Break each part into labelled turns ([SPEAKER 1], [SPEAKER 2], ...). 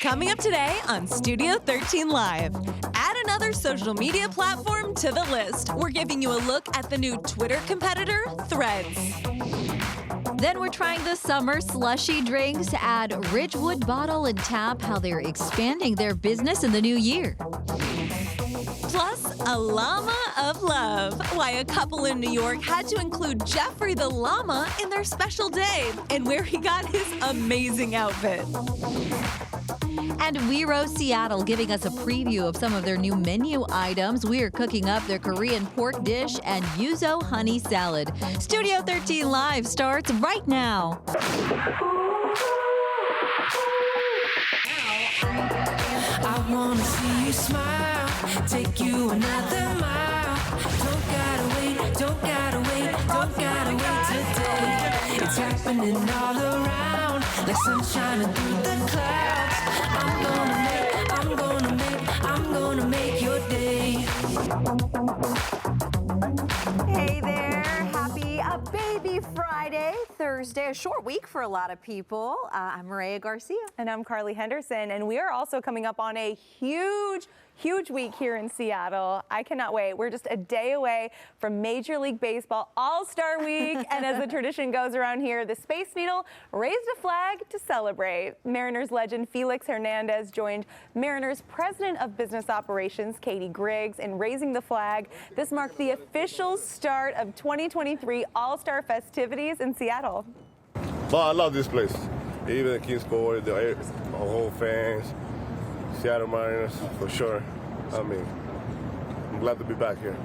[SPEAKER 1] Coming up today on Studio 13 Live. Add another social media platform to the list. We're giving you a look at the new Twitter competitor, Threads.
[SPEAKER 2] Then we're trying the summer slushy drinks at Ridgewood Bottle and Tap, how they're expanding their business in the new year.
[SPEAKER 1] Plus, a llama of love. Why a couple in New York had to include Jeffrey the llama in their special day and where he got his amazing outfit.
[SPEAKER 2] And Wero Seattle giving us a preview of some of their new menu items. We are cooking up their Korean pork dish and yuzu honey salad. Studio 13 Live starts right now.
[SPEAKER 3] I wanna see you smile, take you another mile. Don't gotta wait, don't gotta wait, don't gotta wait today. It's happening all around, like sunshine through the clouds. I'm gonna make your day.
[SPEAKER 4] Hey there, happy Baby Friday, Thursday, a short week for a lot of people. I'm Mireya Garcia.
[SPEAKER 5] And I'm Carly Henderson, and we are also coming up on a huge week here in Seattle. I cannot wait. We're just a day away from Major League Baseball All-Star Week, and as the tradition goes around here, the Space Needle raised a flag to celebrate. Mariners legend Felix Hernandez joined Mariners President of Business Operations, Katie Griggs, in raising the flag. This marked the official start of 2023 All-Star festivities in Seattle.
[SPEAKER 6] Well, I love this place. Even the Kings Score, the whole fans, Seattle Mariners, for sure. I mean, I'm glad to be back here.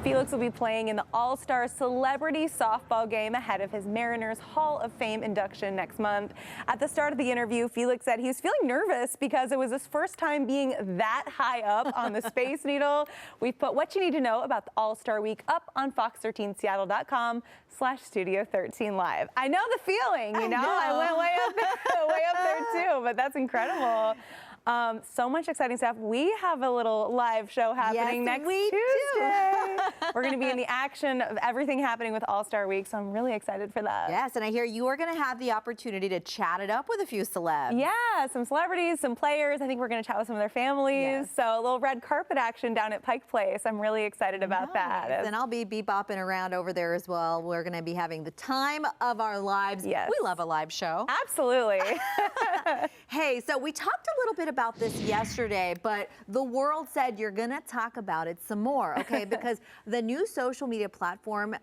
[SPEAKER 5] Felix will be playing in the All-Star Celebrity Softball game ahead of his Mariners Hall of Fame induction next month. At the start of the interview, Felix said he was feeling nervous because it was his first time being that high up on the Space Needle. We've put what you need to know about the All-Star Week up on fox13seattle.com/Studio13Live. I know the feeling, you know? I went way up there too, but that's incredible. So much exciting stuff. We have a little live show happening next Tuesday. We're going to be in the action of everything happening with All-Star Week, so I'm really excited for that.
[SPEAKER 4] Yes, and I hear you are going to have the opportunity to chat it up with a few celebs.
[SPEAKER 5] Yeah, some celebrities, some players. I think we're going to chat with some of their families.
[SPEAKER 4] Yes.
[SPEAKER 5] So a little red carpet action down at Pike Place. I'm really excited about that.
[SPEAKER 4] And I'll be bebopping around over there as well. We're going to be having the time of our lives.
[SPEAKER 5] Yes.
[SPEAKER 4] We love a live show.
[SPEAKER 5] Absolutely.
[SPEAKER 4] Hey, so we talked a little bit about this yesterday, but the world said you're going to talk about it some more, okay? Because the new social media platform,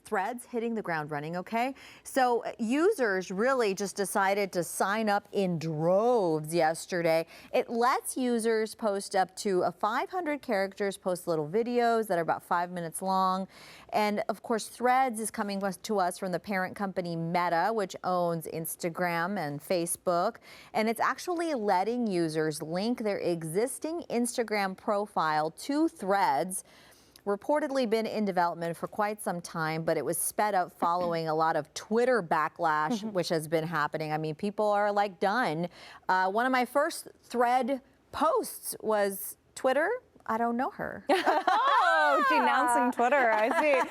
[SPEAKER 4] Threads, hitting the ground running, okay? So users really just decided to sign up in droves yesterday. It lets users post up to 500 characters, post little videos that are about 5 minutes long. And of course, Threads is coming to us from the parent company Meta, which owns Instagram and Facebook. And it's actually letting users link their existing Instagram profile to Threads. Reportedly been in development for quite some time, but it was sped up following a lot of Twitter backlash, which has been happening. I mean, people are like done. One of my first Thread posts was Twitter, I don't know her.
[SPEAKER 5] Oh, denouncing Twitter, I see.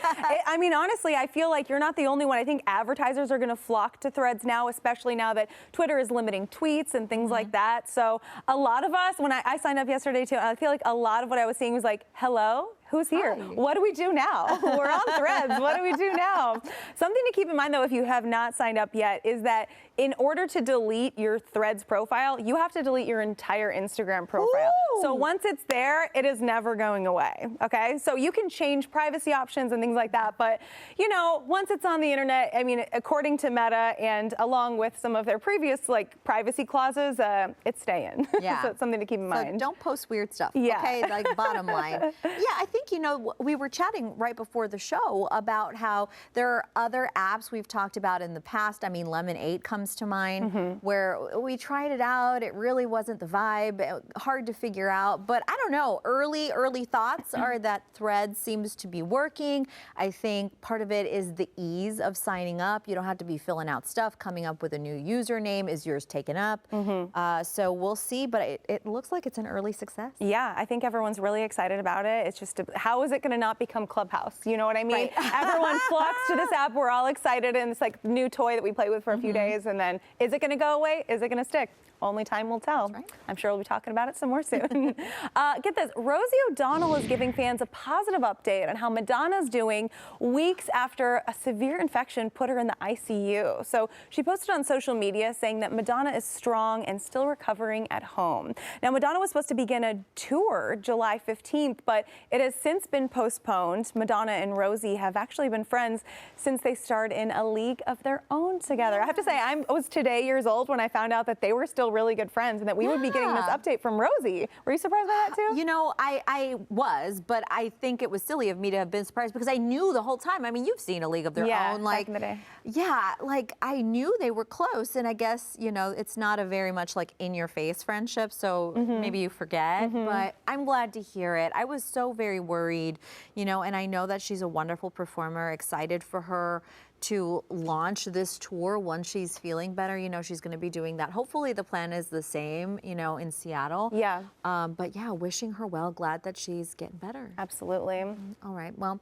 [SPEAKER 5] I mean, honestly, I feel like you're not the only one. I think advertisers are going to flock to Threads now, especially now that Twitter is limiting tweets and things like that. So a lot of us, when I signed up yesterday too, I feel like a lot of what I was seeing was like, hello? Who's here? Hi. What do we do now? We're on Threads. What do we do now? Something to keep in mind, though, if you have not signed up yet, is that in order to delete your Threads profile, you have to delete your entire Instagram profile. Ooh. So once it's there, it is never going away, okay? So you can change privacy options and things like that, but, you know, once it's on the internet, I mean, according to Meta and along with some of their previous, like, privacy clauses, it's staying.
[SPEAKER 4] Yeah.
[SPEAKER 5] So it's something to keep in mind.
[SPEAKER 4] Don't post weird stuff,
[SPEAKER 5] yeah.
[SPEAKER 4] Okay? Like, bottom line. Yeah, I think, you know, we were chatting right before the show about how there are other apps we've talked about in the past. I mean, Lemon 8 comes to mind, where we tried it out. It really wasn't the vibe, hard to figure out. But I don't know, early thoughts are that Threads seems to be working. I think part of it is the ease of signing up. You don't have to be filling out stuff, coming up with a new username. Is yours taken up? So we'll see, but it looks like it's an early success.
[SPEAKER 5] Yeah, I think everyone's really excited about it. It's just, how is it going to not become Clubhouse? You know what I mean?
[SPEAKER 4] Right.
[SPEAKER 5] Everyone flocks to this app. We're all excited, and it's like the new toy that we play with for a few days, and then is it going to go away? Is it going to stick? Only time will tell.
[SPEAKER 4] Right.
[SPEAKER 5] I'm sure we'll be talking about it some more soon. Get this, Rosie O'Donnell is giving fans a positive update on how Madonna's doing weeks after a severe infection put her in the ICU. So she posted on social media saying that Madonna is strong and still recovering at home. Now, Madonna was supposed to begin a tour July 15th, but it has since been postponed. Madonna and Rosie have actually been friends since they starred in A League of Their Own together. I have to say, I was today years old when I found out that they were still really good friends and that we would be getting this update from Rosie. Were you surprised by that too?
[SPEAKER 4] You know, I was, but I think it was silly of me to have been surprised because I knew the whole time. I mean, you've seen A League of Their Own.
[SPEAKER 5] Back in the day.
[SPEAKER 4] Yeah, like I knew they were close, and I guess, you know, it's not a very much like in-your-face friendship, so maybe you forget, but I'm glad to hear it. I was so very worried, you know, and I know that she's a wonderful performer, excited for her to launch this tour once she's feeling better. You know, she's going to be doing that. Hopefully the plan is the same, you know, in Seattle.
[SPEAKER 5] Yeah.
[SPEAKER 4] But yeah, wishing her well, glad that she's getting better.
[SPEAKER 5] Absolutely.
[SPEAKER 4] All right, well,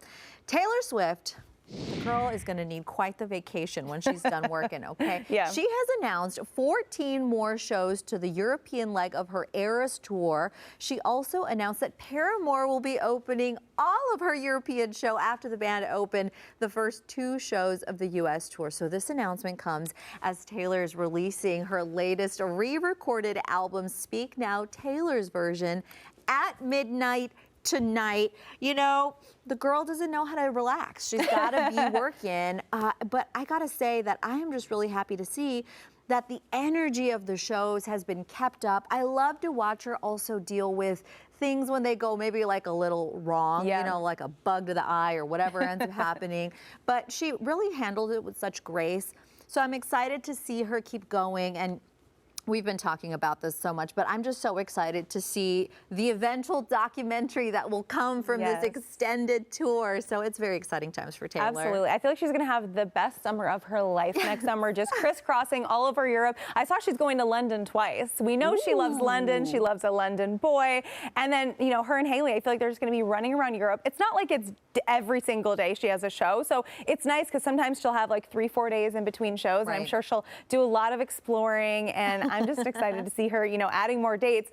[SPEAKER 4] Taylor Swift, the girl is going to need quite the vacation when she's done working, okay?
[SPEAKER 5] Yeah.
[SPEAKER 4] She has announced 14 more shows to the European leg of her Eras tour. She also announced that Paramore will be opening all of her European show after the band opened the first 2 shows of the U.S. tour. So this announcement comes as Taylor is releasing her latest re-recorded album, Speak Now, Taylor's version, at midnight tonight. You know, the girl doesn't know how to relax. She's got to be working. But I got to say that I am just really happy to see that the energy of the shows has been kept up. I love to watch her also deal with things when they go maybe like a little wrong, you know, like a bug to the eye or whatever ends up happening. But she really handled it with such grace. So I'm excited to see her keep going, and we've been talking about this so much, but I'm just so excited to see the eventual documentary that will come from this extended tour. So it's very exciting times for Taylor.
[SPEAKER 5] Absolutely. I feel like she's going to have the best summer of her life next summer, just crisscrossing all over Europe. I saw she's going to London twice. We know she loves London. She loves a London boy. And then, you know, her and Haley, I feel like they're just going to be running around Europe. It's not like it's every single day she has a show. So it's nice because sometimes she'll have like 3-4 days in between shows. And I'm sure she'll do a lot of exploring. And I'm just excited to see her, you know, adding more dates.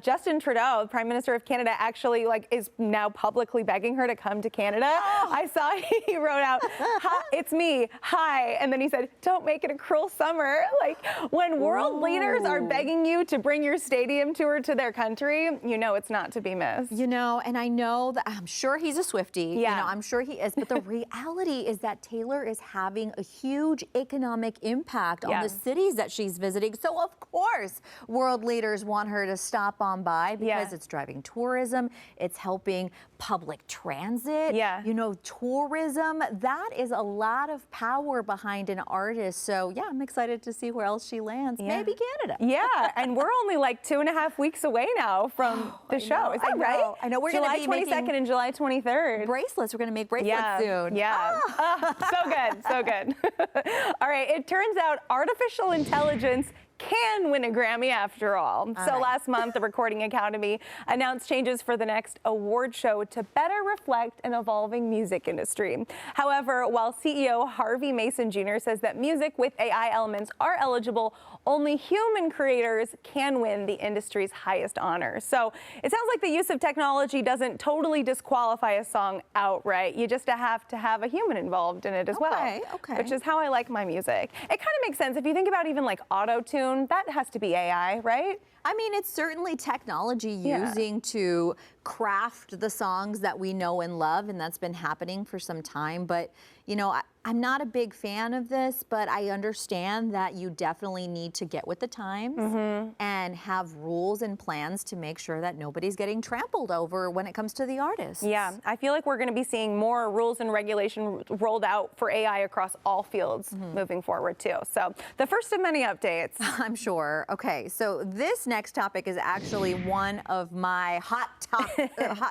[SPEAKER 5] Justin Trudeau, the Prime Minister of Canada, actually is now publicly begging her to come to Canada. I saw he wrote out, "Hi, it's me, hi," and then he said, "Don't make it a cruel summer." Like, when world leaders are begging you to bring your stadium tour to their country, you know it's not to be missed.
[SPEAKER 4] You know, and I know that I'm sure he's a Swiftie.
[SPEAKER 5] Yeah.
[SPEAKER 4] You know, I'm sure he is. But the reality is that Taylor is having a huge economic impact on the cities that she's visiting. So of course, world leaders want her to stop on by because it's driving tourism, it's helping public transit, you know, tourism. That is a lot of power behind an artist. So yeah, I'm excited to see where else she lands. Maybe Canada.
[SPEAKER 5] Yeah, and we're only like 2.5 weeks away now from the show. Is that right?
[SPEAKER 4] I know we're
[SPEAKER 5] July
[SPEAKER 4] going to be
[SPEAKER 5] 22nd and July 23rd.
[SPEAKER 4] bracelets. We're going to make bracelets soon.
[SPEAKER 5] Yeah. So good, so good. All right, it turns out artificial intelligence can win a Grammy after all. Last month, the Recording Academy announced changes for the next award show to better reflect an evolving music industry. However, while CEO Harvey Mason Jr. says that music with AI elements are eligible, only human creators can win the industry's highest honors. So it sounds like the use of technology doesn't totally disqualify a song outright. You just have to have a human involved in it as well. Which is how I like my music. It kind of makes sense if you think about even like auto-tune. That has to be AI, right?
[SPEAKER 4] I mean, it's certainly technology using to craft the songs that we know and love, and that's been happening for some time. But, you know, I'm not a big fan of this, but I understand that you definitely need to get with the times and have rules and plans to make sure that nobody's getting trampled over when it comes to the artists.
[SPEAKER 5] Yeah, I feel like we're going to be seeing more rules and regulation rolled out for AI across all fields moving forward, too. So the first of many updates.
[SPEAKER 4] I'm sure. Okay, so this next topic is actually one of my hot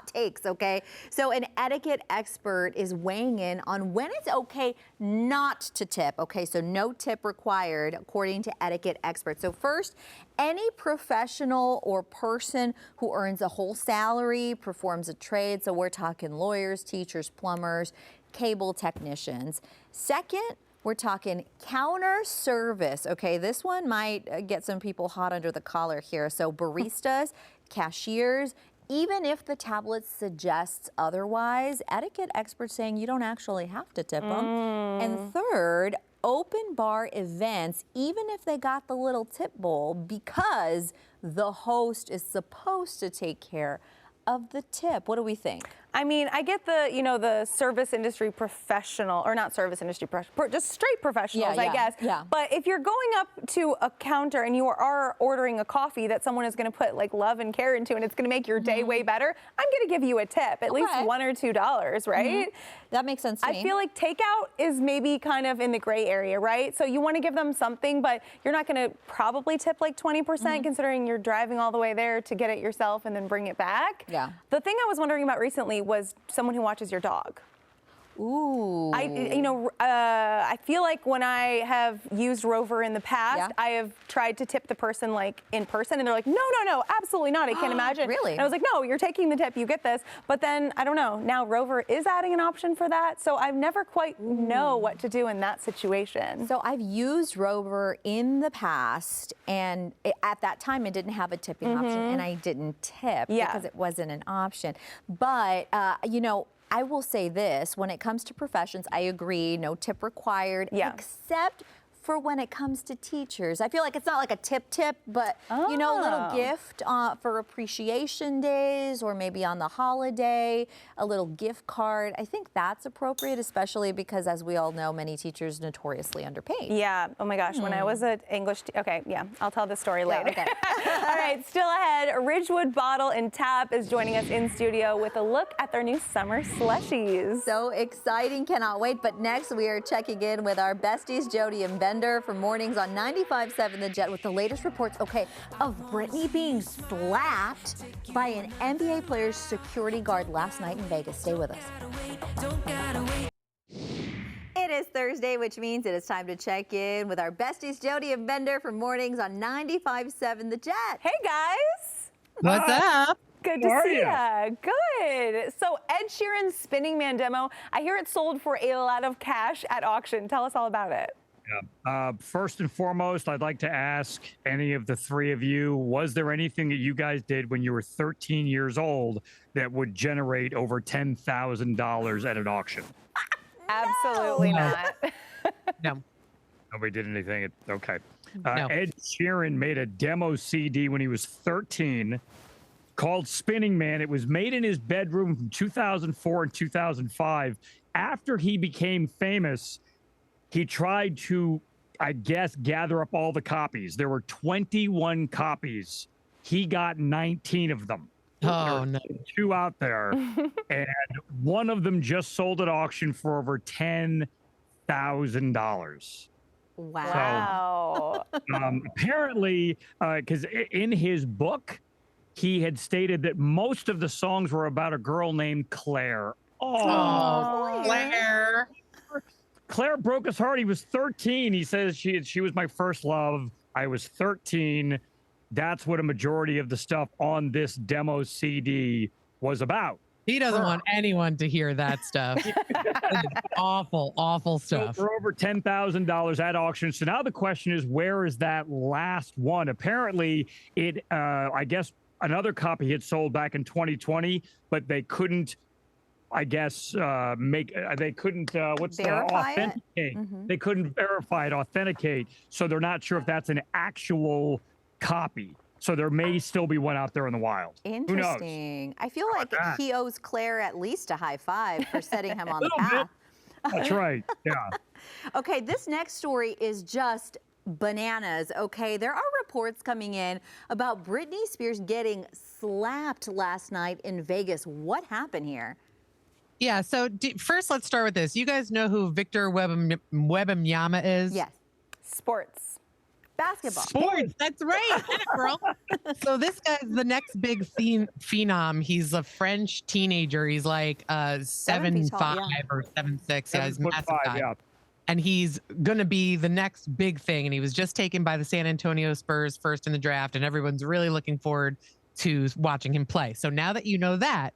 [SPEAKER 4] takes, okay? So an etiquette expert is weighing in on when it's okay not to tip. Okay, so no tip required according to etiquette experts. So first, any professional or person who earns a whole salary, performs a trade, so we're talking lawyers, teachers, plumbers, cable technicians. Second, We're talking counter service. Okay, this one might get some people hot under the collar here. So baristas, cashiers, even if the tablet suggests otherwise, etiquette experts saying you don't actually have to tip them. And third, open bar events, even if they got the little tip bowl, because the host is supposed to take care of the tip. What do we think?
[SPEAKER 5] I mean, I get the, the service industry professional, or not service industry, just straight professionals, I guess.
[SPEAKER 4] Yeah.
[SPEAKER 5] But if you're going up to a counter and you are ordering a coffee that someone is going to put like love and care into, and it's going to make your day way better, I'm going to give you a tip, at least $1 or $2, right?
[SPEAKER 4] That makes sense to me.
[SPEAKER 5] I feel like takeout is maybe kind of in the gray area, right? So you want to give them something, but you're not going to probably tip like 20% considering you're driving all the way there to get it yourself and then bring it back.
[SPEAKER 4] Yeah.
[SPEAKER 5] The thing I was wondering about recently was someone who watches your dog.
[SPEAKER 4] Ooh.
[SPEAKER 5] I feel like when I have used Rover in the past, I have tried to tip the person like in person, and they're like, no, absolutely not. I can't imagine.
[SPEAKER 4] Really?
[SPEAKER 5] And I was like, no, you're taking the tip, you get this. But then I don't know. Now Rover is adding an option for that, so I've never quite know what to do in that situation.
[SPEAKER 4] So I've used Rover in the past, and at that time it didn't have a tipping option, and I didn't tip because it wasn't an option. But I will say this, when it comes to professions, I agree, no tip required, except for when it comes to teachers. I feel like it's not like a tip, but a little gift for appreciation days, or maybe on the holiday, a little gift card. I think that's appropriate, especially because, as we all know, many teachers notoriously underpaid.
[SPEAKER 5] Yeah. Oh my gosh. When I was an English I'll tell the story later.
[SPEAKER 4] Okay.
[SPEAKER 5] All right. Still ahead, Ridgewood Bottle and Tap is joining us in studio with a look at their new summer slushies.
[SPEAKER 4] So exciting. Cannot wait. But next, we are checking in with our besties, Jody and Bender, for mornings on 95.7 The Jet with the latest reports, of Britney being slapped by an NBA player's security guard last night in Vegas. Stay with us. It is Thursday, which means it is time to check in with our besties, Jody and Bender, for mornings on 95.7 The Jet.
[SPEAKER 5] Hey, guys.
[SPEAKER 7] What's up?
[SPEAKER 5] Good to see ya. Good. So Ed Sheeran's Spinning Man demo, I hear it sold for a lot of cash at auction. Tell us all about it.
[SPEAKER 7] Yeah. First and foremost, I'd like to ask any of the three of you, was there anything that you guys did when you were 13 years old that would generate over $10,000 at an auction?
[SPEAKER 5] Absolutely not.
[SPEAKER 7] No. Nobody did anything. Okay.
[SPEAKER 8] No.
[SPEAKER 7] Ed Sheeran made a demo CD when he was 13 called Spinning Man. It was made in his bedroom from 2004 and 2005. After he became famous, he tried to, I guess, gather up all the copies. There were 21 copies. He got 19 of them.
[SPEAKER 8] Oh, no.
[SPEAKER 7] 2 out there. And one of them just sold at auction for over $10,000.
[SPEAKER 5] Wow.
[SPEAKER 7] So, apparently, because in his book, he had stated that most of the songs were about a girl named Claire.
[SPEAKER 8] Oh, Claire.
[SPEAKER 7] Claire broke his heart. He was 13. He says she was my first love. I was 13. That's what a majority of the stuff on this demo CD was about.
[SPEAKER 8] He doesn't want anyone to hear that stuff. Awful, awful stuff.
[SPEAKER 7] So for over $10,000 at auction. So now the question is, where is that last one? Apparently, it, I guess, another copy had sold back in 2020, but they couldn't, I guess, they couldn't, authenticate. They couldn't verify it, authenticate. So they're not sure if that's an actual copy. So there may still be one out there in the wild.
[SPEAKER 4] Interesting. I feel like he owes Claire at least a high five for setting him on the path.
[SPEAKER 7] That's right. Yeah.
[SPEAKER 4] Okay, this next story is just bananas. Okay, there are reports coming in about Britney Spears getting slapped last night in Vegas. What happened here?
[SPEAKER 8] Yeah, so first let's start with this. You guys know who Victor Llama is?
[SPEAKER 4] Yes.
[SPEAKER 5] Sports.
[SPEAKER 4] Basketball.
[SPEAKER 8] Sports, that's right. Get it, girl. So this guy's the next big phenom. He's a French teenager. He's like 7'5" or 7'6". Yeah, he's massive guy.
[SPEAKER 7] Yeah.
[SPEAKER 8] And he's going to be the next big thing. And he was just taken by the San Antonio Spurs first in the draft. And everyone's really looking forward to watching him play. So now that you know that,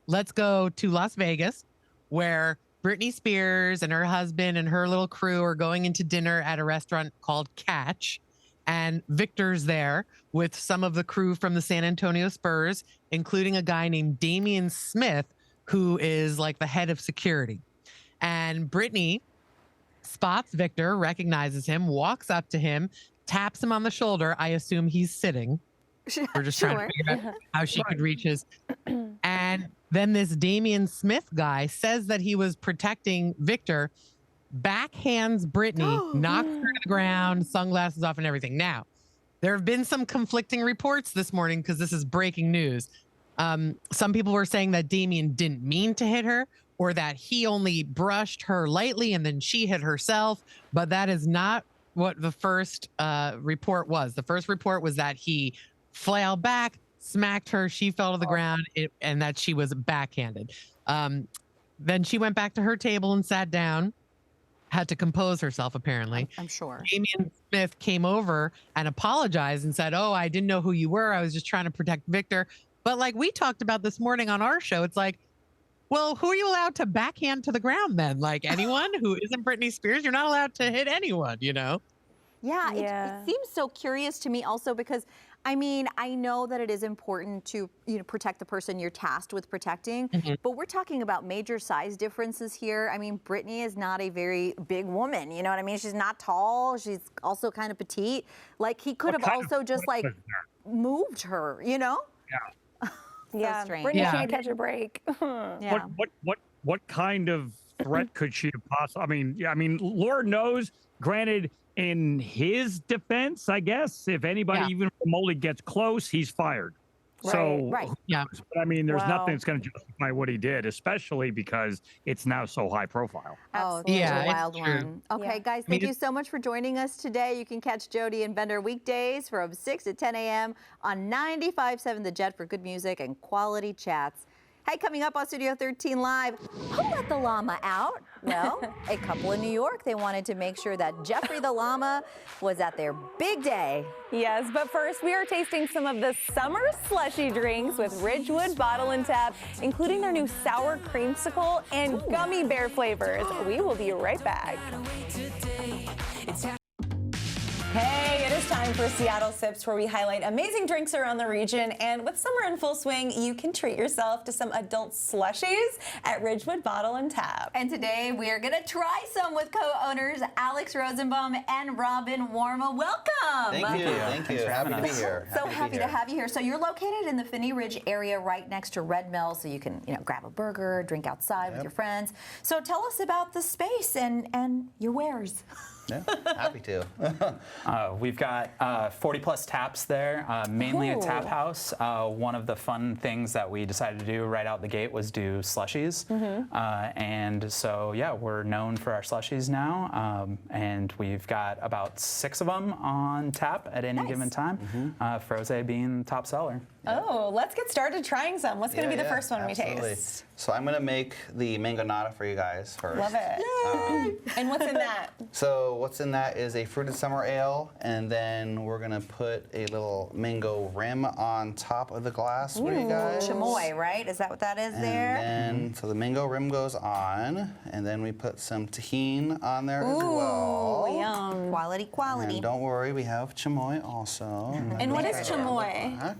[SPEAKER 8] let's go to Las Vegas, where Britney Spears and her husband and her little crew are going into dinner at a restaurant called Catch. And Victor's there with some of the crew from the San Antonio Spurs, including a guy named Damian Smith, who is like the head of security. And Britney spots Victor, recognizes him, walks up to him, taps him on the shoulder. I assume he's sitting. We're just trying to figure out how she could reach his. And then this Damian Smith guy says that he was protecting Victor, backhands Britney, knocks her to the ground, sunglasses off and everything. Now, there have been some conflicting reports this morning because this is breaking news. Some people were saying that Damian didn't mean to hit her or that he only brushed her lightly and then she hit herself, but that is not what the first report was. The first report was that he flailed back, smacked her, she fell to the ground, and that she was backhanded. Then she went back to her table and sat down, had to compose herself, apparently.
[SPEAKER 4] I'm sure.
[SPEAKER 8] Damian Smith came over and apologized and said, "Oh, I didn't know who you were. I was just trying to protect Victor." But like we talked about this morning on our show, it's like, well, who are you allowed to backhand to the ground then? Like anyone who isn't Britney Spears, you're not allowed to hit anyone, you know?
[SPEAKER 4] Yeah, it seems so curious to me also because, I mean, I know that it is important to, protect the person you're tasked with protecting, but we're talking about major size differences here. I mean, Britney is not a very big woman, you know what I mean? She's not tall, she's also kind of petite. Like, he could have also just, like, moved her, you know?
[SPEAKER 7] Yeah.
[SPEAKER 5] Yeah,
[SPEAKER 4] strange.
[SPEAKER 5] Britney can't catch a break.
[SPEAKER 4] Yeah.
[SPEAKER 7] What kind of threat could she have possibly? I mean, Lord knows. Granted, in his defense, I guess if anybody even remotely gets close, he's fired. So
[SPEAKER 8] yeah.
[SPEAKER 7] But I mean, there's nothing that's going to justify what he did, especially because it's now so high profile.
[SPEAKER 4] Oh,
[SPEAKER 8] yeah,
[SPEAKER 4] a wild one. Okay, guys, thank you so much for joining us today. You can catch Jody and Bender weekdays from 6 to 10 a.m. on 95.7 The Jet for good music and quality chats. Hey, coming up on Studio 13 Live, who let the llama out? Well, a couple in New York, they wanted to make sure that Jeffrey the llama was at their big day.
[SPEAKER 5] Yes, but first we are tasting some of the summer slushy drinks with Ridgewood Bottle and Tap, including their new sour creamsicle and gummy bear flavors. We will be right back. Hey, it is time for Seattle Sips, where we highlight amazing drinks around the region. And with summer in full swing, you can treat yourself to some adult slushies at Ridgewood Bottle and Tap.
[SPEAKER 4] And today we're going to try some with co-owners Alex Rosenbaum and Robin Warma. Welcome.
[SPEAKER 9] Thank you. Thank you. Happy to be here.
[SPEAKER 4] So happy to have you here. So you're located in the Finney Ridge area right next to Red Mill, so you can grab a burger, drink outside with your friends. So tell us about the space and your wares.
[SPEAKER 9] Yeah, happy to.
[SPEAKER 10] We've got 40 plus taps there, mainly a tap house. One of the fun things that we decided to do right out the gate was do slushies. And so, yeah, we're known for our slushies now. And we've got about 6 of them on tap at any given time, Froze being the top seller.
[SPEAKER 5] Oh, let's get started trying some. What's going to be the first one we taste?
[SPEAKER 9] So I'm going to make the mango nata for you guys first.
[SPEAKER 5] Love it. And what's in that?
[SPEAKER 9] So what's in that is a fruited summer ale, and then we're going to put a little mango rim on top of the glass for you guys.
[SPEAKER 4] Chamoy, right? Is that what that is there?
[SPEAKER 9] And then, so the mango rim goes on, and then we put some tahini on there as well.
[SPEAKER 5] Yum.
[SPEAKER 4] Quality.
[SPEAKER 9] And don't worry, we have chamoy also.
[SPEAKER 5] And what is chamoy?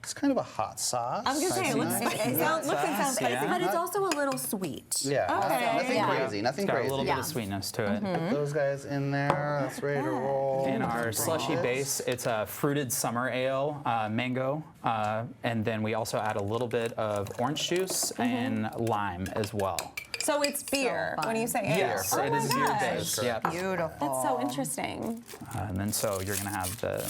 [SPEAKER 9] It's kind of a hot sauce.
[SPEAKER 5] I'm gonna say it looks and sounds spicy,
[SPEAKER 4] but it's also a little sweet.
[SPEAKER 9] Yeah, nothing crazy, nothing
[SPEAKER 10] Got
[SPEAKER 9] crazy.
[SPEAKER 10] a little bit of sweetness to it.
[SPEAKER 9] Put those guys in there. That's ready to roll.
[SPEAKER 10] In our slushy base, it's a fruited summer ale, mango, and then we also add a little bit of orange juice and lime as well.
[SPEAKER 5] So it's beer when you say it.
[SPEAKER 10] Yes, it is beer based. Yeah.
[SPEAKER 4] Beautiful.
[SPEAKER 5] That's so interesting.
[SPEAKER 10] And then so you're gonna have the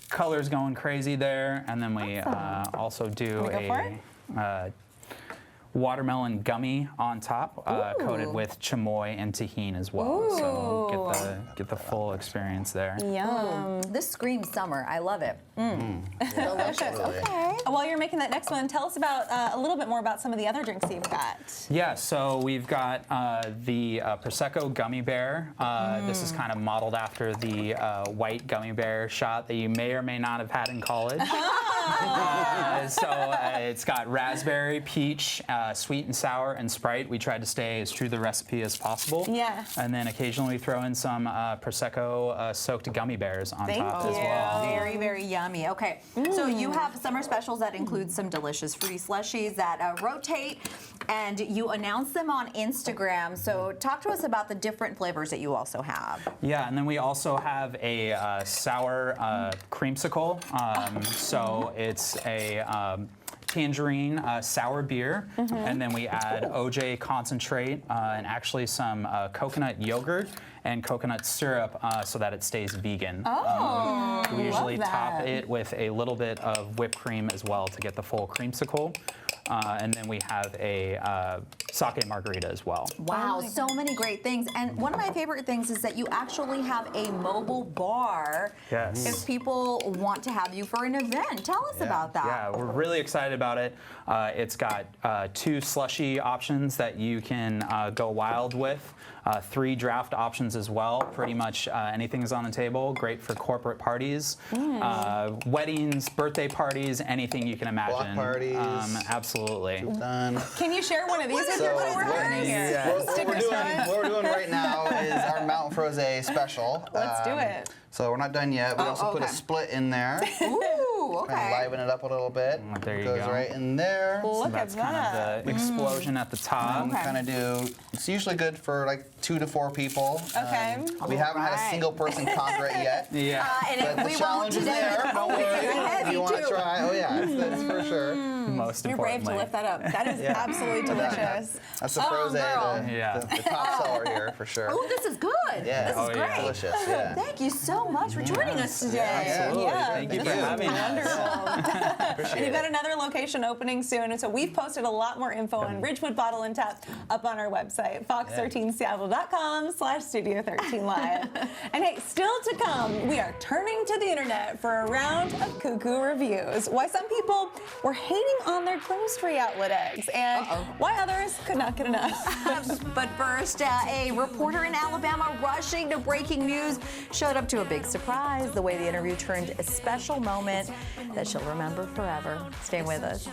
[SPEAKER 10] colors going crazy there, and then we also do a watermelon gummy on top, coated with chamoy and tahini as well. So get the full experience there.
[SPEAKER 5] Yum.
[SPEAKER 4] This screams summer. I love it. Delicious. Okay.
[SPEAKER 5] While you're making that next one, tell us about a little bit more about some of the other drinks you've got.
[SPEAKER 10] Yeah, so we've got the Prosecco gummy bear. This is kind of modeled after the white gummy bear shot that you may or may not have had in college. It's got raspberry, peach, sweet and sour, and Sprite. We tried to stay as true to the recipe as possible.
[SPEAKER 5] Yeah.
[SPEAKER 10] And then occasionally we throw in some Prosecco soaked gummy bears on top as well.
[SPEAKER 4] Very, very yummy. Okay, so you have summer specials that include some delicious fruity slushies that rotate, and you announce them on Instagram. So talk to us about the different flavors that you also have.
[SPEAKER 10] Yeah, and then we also have a sour creamsicle. So it's a tangerine sour beer, and then we add OJ concentrate and actually some coconut yogurt and coconut syrup so that it stays vegan. We usually top it with a little bit of whipped cream as well to get the full creamsicle. And then we have a sake margarita as well.
[SPEAKER 4] Wow, so many great things. And one of my favorite things is that you actually have a mobile bar.
[SPEAKER 10] Yes.
[SPEAKER 4] If people want to have you for an event. Tell us about that.
[SPEAKER 10] Yeah, we're really excited about it. It's got 2 slushy options that you can go wild with. 3 draft options as well. Pretty much anything is on the table. Great for corporate parties, weddings, birthday parties, anything you can imagine.
[SPEAKER 9] Block parties.
[SPEAKER 10] Absolutely.
[SPEAKER 9] Done.
[SPEAKER 5] Can you share one of these with people? What
[SPEAKER 9] we're doing right now is our Mount Froze special.
[SPEAKER 5] Let's do it.
[SPEAKER 9] So we're not done yet. We also put a split in there.
[SPEAKER 4] Ooh, okay.
[SPEAKER 9] Kind of liven it up a little bit.
[SPEAKER 10] There you
[SPEAKER 9] Goes
[SPEAKER 10] go.
[SPEAKER 9] right in there.
[SPEAKER 5] Look
[SPEAKER 10] That's
[SPEAKER 5] at
[SPEAKER 10] kind
[SPEAKER 5] that.
[SPEAKER 10] of the explosion at the top.
[SPEAKER 9] Kind of do. It's usually good for like 2 to 4 people.
[SPEAKER 5] Okay.
[SPEAKER 9] We haven't had a single person conquer it yet.
[SPEAKER 10] Yeah.
[SPEAKER 4] And
[SPEAKER 9] But
[SPEAKER 4] we
[SPEAKER 9] the
[SPEAKER 4] won't
[SPEAKER 9] challenge is
[SPEAKER 4] today.
[SPEAKER 9] there. Don't worry. If you want to
[SPEAKER 4] too.
[SPEAKER 9] try, oh yeah, it's for sure.
[SPEAKER 10] Most
[SPEAKER 5] You're brave
[SPEAKER 10] importantly.
[SPEAKER 5] to lift that up. That is absolutely delicious.
[SPEAKER 9] That's the froze, the
[SPEAKER 10] Yeah.
[SPEAKER 9] top seller here for sure.
[SPEAKER 4] Oh, this is good.
[SPEAKER 9] Yeah.
[SPEAKER 4] This is great.
[SPEAKER 9] Delicious. Yeah.
[SPEAKER 4] Thank you so much for joining us today.
[SPEAKER 10] Absolutely.
[SPEAKER 5] Yeah.
[SPEAKER 10] Thank you for having us.
[SPEAKER 5] Wonderful.
[SPEAKER 9] Appreciate
[SPEAKER 5] We've got
[SPEAKER 9] it.
[SPEAKER 5] another location opening soon, and so we've posted a lot more info on Ridgewood Bottle and Tap up on our website, fox13seattle.com/studio13live. And hey, still to come, we are turning to the internet for a round of cuckoo reviews. Why some people were hating on their grocery outlet eggs, and why others could not get enough.
[SPEAKER 4] But first, a reporter in Alabama rushing to breaking news showed up to a big surprise. The way the interview turned a special moment that she'll remember forever. Stay with us.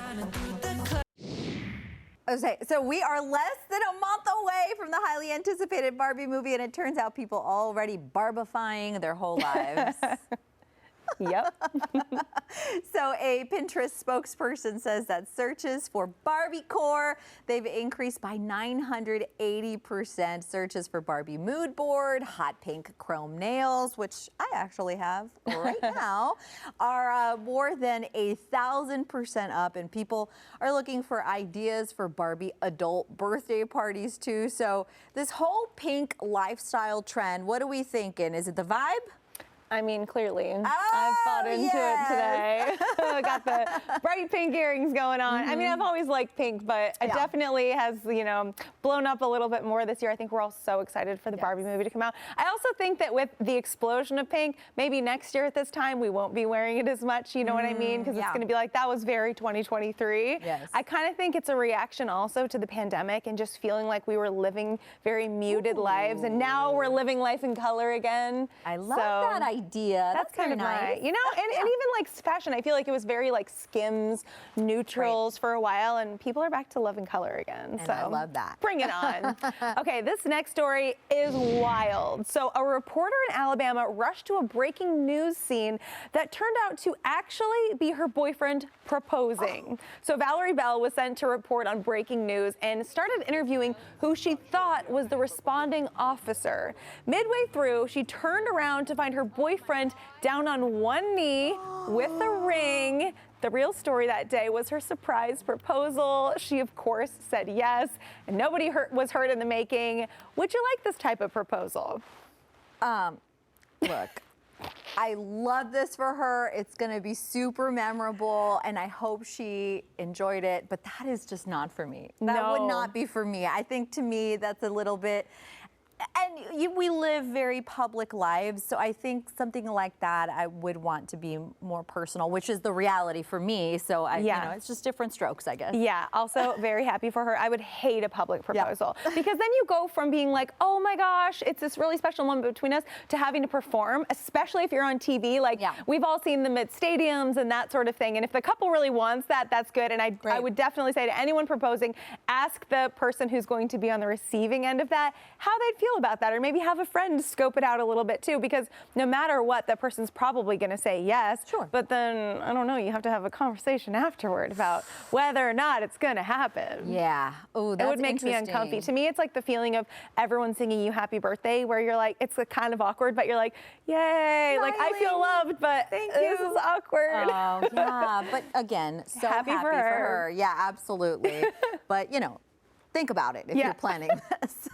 [SPEAKER 4] Okay, so we are less than a month away from the highly anticipated Barbie movie, and it turns out people already barbifying their whole lives.
[SPEAKER 5] Yep.
[SPEAKER 4] So a Pinterest spokesperson says that searches for Barbiecore, they've increased by 980%. Searches for Barbie mood board, hot pink chrome nails, which I actually have right now, are more than 1,000% up. And people are looking for ideas for Barbie adult birthday parties too. So this whole pink lifestyle trend, what are we thinking? Is it the vibe?
[SPEAKER 5] I mean, clearly, I've bought into it today. I got the bright pink earrings going on. I mean, I've always liked pink, but it definitely has, you know, blown up a little bit more this year. I think we're all so excited for the Barbie movie to come out. I also think that with the explosion of pink, maybe next year at this time, we won't be wearing it as much, you know what I mean? Because it's going to be like, that was very 2023.
[SPEAKER 4] Yes.
[SPEAKER 5] I kind of think it's a reaction also to the pandemic and just feeling like we were living very muted lives, and now we're living life in color again.
[SPEAKER 4] I love that idea. That's
[SPEAKER 5] kind of
[SPEAKER 4] nice.
[SPEAKER 5] you know, and even like fashion, I feel like it was very like Skims neutrals for a while, and people are back to loving color again.
[SPEAKER 4] And
[SPEAKER 5] so
[SPEAKER 4] I love that.
[SPEAKER 5] Bring it on. Okay, this next story is wild. So a reporter in Alabama rushed to a breaking news scene that turned out to actually be her boyfriend proposing. So Valerie Bell was sent to report on breaking news and started interviewing who she thought was the responding officer. Midway through, she turned around to find her boyfriend down on one knee with a ring. The real story that day was her surprise proposal. She, of course, said yes, and nobody was hurt in the making. Would you like this type of proposal?
[SPEAKER 4] Look, I love this for her. It's going to be super memorable, and I hope she enjoyed it, but that is just not for me. That would not be for me. I think to me, that's a little bit... And we live very public lives, so I think something like that I would want to be more personal, which is the reality for me. So you know, it's just different strokes, I guess.
[SPEAKER 5] Yeah, also very happy for her. I would hate a public proposal because then you go from being like, oh my gosh, it's this really special moment between us, to having to perform, especially if you're on TV. Like we've all seen them at stadiums and that sort of thing. And if the couple really wants that, that's good. And I would definitely say to anyone proposing, ask the person who's going to be on the receiving end of that how they'd feel about that, or maybe have a friend scope it out a little bit too, because no matter what, that person's probably going to say yes. Sure. But then, I don't know, you have to have a conversation afterward about whether or not it's going to happen.
[SPEAKER 4] Yeah. Oh, that's
[SPEAKER 5] it would make me uncomfy. To me, it's like the feeling of everyone singing you happy birthday, where you're like, it's kind of awkward, but you're like, yay, like I feel loved, but this is awkward.
[SPEAKER 4] Oh, yeah. But again, so happy for her. Yeah, absolutely. But, you know, think about it if you're planning this.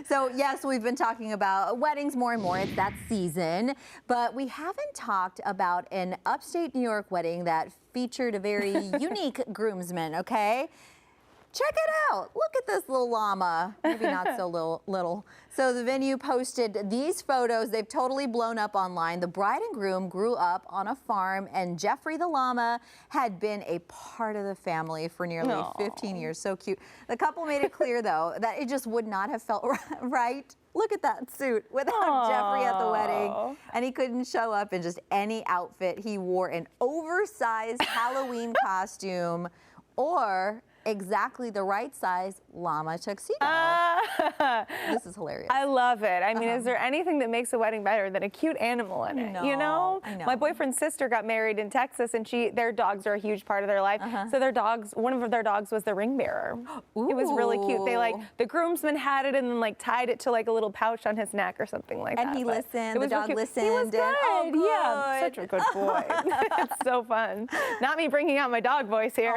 [SPEAKER 4] So yes, we've been talking about weddings more and more. It's that season, but we haven't talked about an upstate New York wedding that featured a very unique groomsman, okay? Check it out. Look at this little llama. Maybe not so little. So the venue posted these photos. They've totally blown up online. The bride and groom grew up on a farm, and Jeffrey the llama had been a part of the family for nearly 15 years. So cute. The couple made it clear, though, that it just would not have felt right. Look at that suit without Jeffrey at the wedding. And he couldn't show up in just any outfit. He wore an oversized Halloween costume or exactly the right size llama tuxedo. This is hilarious.
[SPEAKER 5] I love it. I mean, is there anything that makes a wedding better than a cute animal in it? You know?
[SPEAKER 4] I know.
[SPEAKER 5] My boyfriend's sister got married in Texas, and their dogs are a huge part of their life. So one of their dogs was the ring bearer. It was really cute. They the groomsman had it and then tied it to a little pouch on his neck or something like that.
[SPEAKER 4] And he listened. The dog listened.
[SPEAKER 5] He was good.
[SPEAKER 4] Oh, good.
[SPEAKER 5] Yeah, such a good boy. It's so fun. Not me bringing out my dog voice here.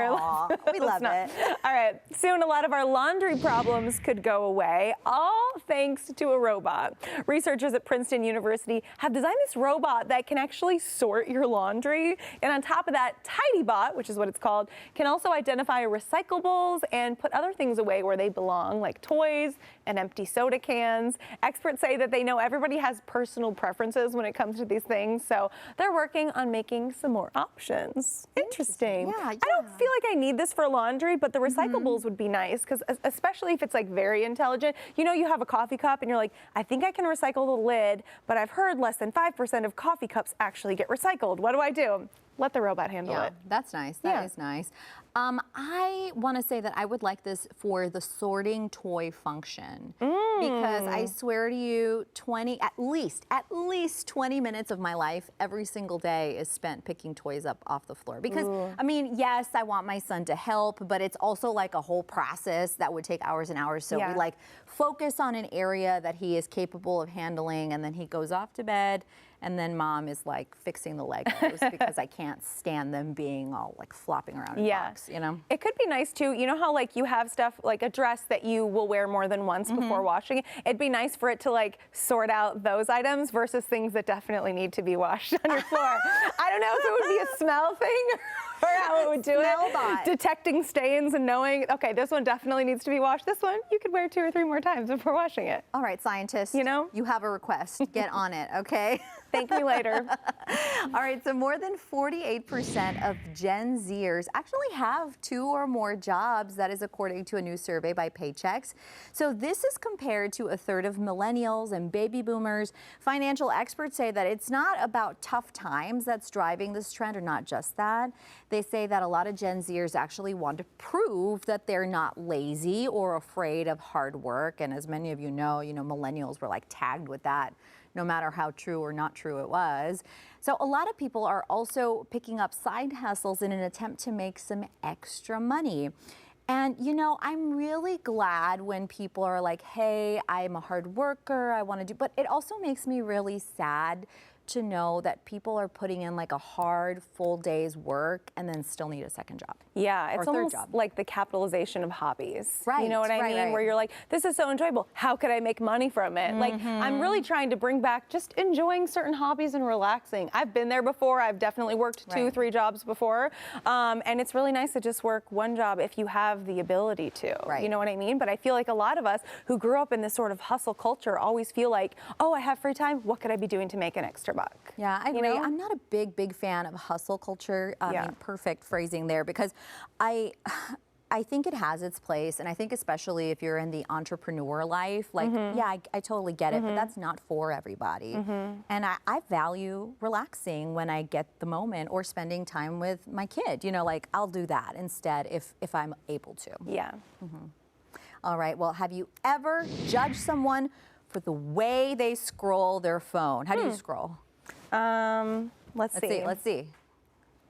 [SPEAKER 4] We love it.
[SPEAKER 5] All right, soon a lot of our laundry problems could go away, all thanks to a robot. Researchers at Princeton University have designed this robot that can actually sort your laundry. And on top of that, TidyBot, which is what it's called, can also identify recyclables and put other things away where they belong, like toys and empty soda cans. Experts say that they know everybody has personal preferences when it comes to these things, so they're working on making some more options. Interesting.
[SPEAKER 4] Yeah.
[SPEAKER 5] I don't feel like I need this for laundry, but the recyclables would be nice, because especially if it's very intelligent. You know, you have a coffee cup and you're like, I think I can recycle the lid, but I've heard less than 5% of coffee cups actually get recycled. What do? Let the robot handle it.
[SPEAKER 4] That's nice. That is nice. I want to say that I would like this for the sorting toy function, because I swear to you, at least 20 minutes of my life every single day is spent picking toys up off the floor. Because I mean, yes, I want my son to help, but it's also like a whole process that would take hours and hours. So we focus on an area that he is capable of handling, and then he goes off to bed. And then mom is fixing the Legos because I can't stand them being all flopping around in a box, you know?
[SPEAKER 5] It could be nice too. You know how you have stuff like a dress that you will wear more than once before washing it? It'd be nice for it to sort out those items versus things that definitely need to be washed on your floor. I don't know if it would be a smell thing or how it would do it. Detecting stains and knowing, okay, this one definitely needs to be washed. This one you could wear 2 or 3 more times before washing it.
[SPEAKER 4] All right, scientists.
[SPEAKER 5] You know?
[SPEAKER 4] You have a request. Get on it, okay?
[SPEAKER 5] Thank me later.
[SPEAKER 4] All right, so more than 48% of Gen Zers actually have 2 or more jobs. That is according to a new survey by Paychex. So this is compared to a third of millennials and baby boomers. Financial experts say that it's not about tough times that's driving this trend, or not just that. They say that a lot of Gen Zers actually want to prove that they're not lazy or afraid of hard work. And as many of you know, millennials were tagged with that, no matter how true or not true it was. So a lot of people are also picking up side hustles in an attempt to make some extra money. And, I'm really glad when people are like, hey, I'm a hard worker, I want to do, but it also makes me really sad to know that people are putting in like a hard full day's work and then still need a second job.
[SPEAKER 5] Yeah,
[SPEAKER 4] or
[SPEAKER 5] it's
[SPEAKER 4] third
[SPEAKER 5] almost
[SPEAKER 4] job.
[SPEAKER 5] like the capitalization of hobbies.
[SPEAKER 4] Right,
[SPEAKER 5] You know what I
[SPEAKER 4] right,
[SPEAKER 5] mean?
[SPEAKER 4] right.
[SPEAKER 5] Where you're like, this is so enjoyable. How could I make money from it? Like, I'm really trying to bring back just enjoying certain hobbies and relaxing. I've been there before. I've definitely worked 2-3 jobs before. And it's really nice to just work one job if you have the ability to.
[SPEAKER 4] Right.
[SPEAKER 5] You know what I mean? But I feel like a lot of us who grew up in this sort of hustle culture always feel like, oh, I have free time. What could I be doing to make an extra buck?
[SPEAKER 4] Yeah, I agree.
[SPEAKER 5] know?
[SPEAKER 4] I'm not a big fan of hustle culture. I mean, perfect phrasing there, because I think it has its place, and I think especially if you're in the entrepreneur life, like, yeah, I totally get it, but that's not for everybody. And I value relaxing when I get the moment, or spending time with my kid. You know, like, I'll do that instead if I'm able to.
[SPEAKER 5] Yeah.
[SPEAKER 4] All right, well, have you ever judged someone for the way they scroll their phone? How do you scroll?
[SPEAKER 5] Let's see.
[SPEAKER 4] Let's see.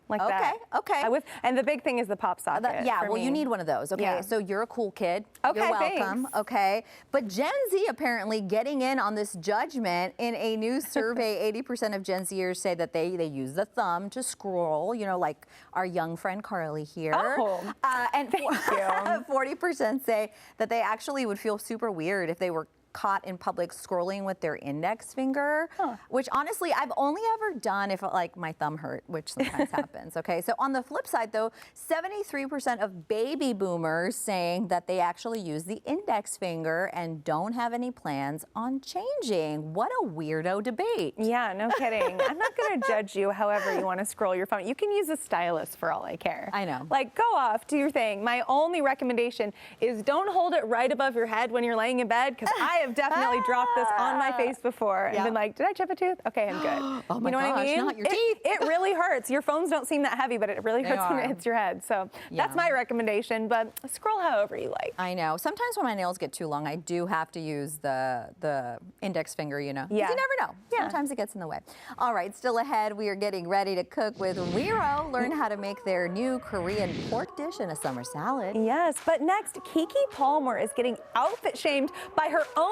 [SPEAKER 5] Like
[SPEAKER 4] Okay,
[SPEAKER 5] that.
[SPEAKER 4] okay.
[SPEAKER 5] And the big thing is the pop socket.
[SPEAKER 4] Yeah,
[SPEAKER 5] for
[SPEAKER 4] well,
[SPEAKER 5] me.
[SPEAKER 4] you need one of those, okay?
[SPEAKER 5] Yeah.
[SPEAKER 4] So you're a cool kid.
[SPEAKER 5] Okay,
[SPEAKER 4] you're welcome,
[SPEAKER 5] thanks.
[SPEAKER 4] okay? But Gen Z apparently getting in on this judgment. In a new survey, 80% of Gen Zers say that they use the thumb to scroll, you know, like our young friend Carly here.
[SPEAKER 5] Oh,
[SPEAKER 4] and 40% say that they actually would feel super weird if they were caught in public scrolling with their index finger, which honestly I've only ever done if like my thumb hurt, which sometimes happens. Okay, so on the flip side though, 73% of baby boomers saying that they actually use the index finger and don't have any plans on changing. What a weirdo debate.
[SPEAKER 5] Yeah, no kidding. I'm not going to judge you however you want to scroll your phone. You can use a stylus for all I care.
[SPEAKER 4] I know.
[SPEAKER 5] Like, go off, do your thing. My only recommendation is don't hold it right above your head when you're laying in bed, because I have definitely dropped this on my face before and been like, did I chip a tooth? Okay, I'm good.
[SPEAKER 4] Oh my
[SPEAKER 5] you know
[SPEAKER 4] gosh,
[SPEAKER 5] what I mean?
[SPEAKER 4] not your teeth.
[SPEAKER 5] It really hurts. Your phones don't seem that heavy, but it really hurts when it hits your head. So that's my recommendation, but scroll however you like.
[SPEAKER 4] I know. Sometimes when my nails get too long, I do have to use the index finger, you know. 'Cause
[SPEAKER 5] Yeah.
[SPEAKER 4] you never know.
[SPEAKER 5] Yeah.
[SPEAKER 4] Sometimes it gets in the way. All right, still ahead, we are getting ready to cook with Wero. Learn how to make their new Korean pork dish in a summer salad.
[SPEAKER 5] Yes, but next, Keke Palmer is getting outfit shamed by her own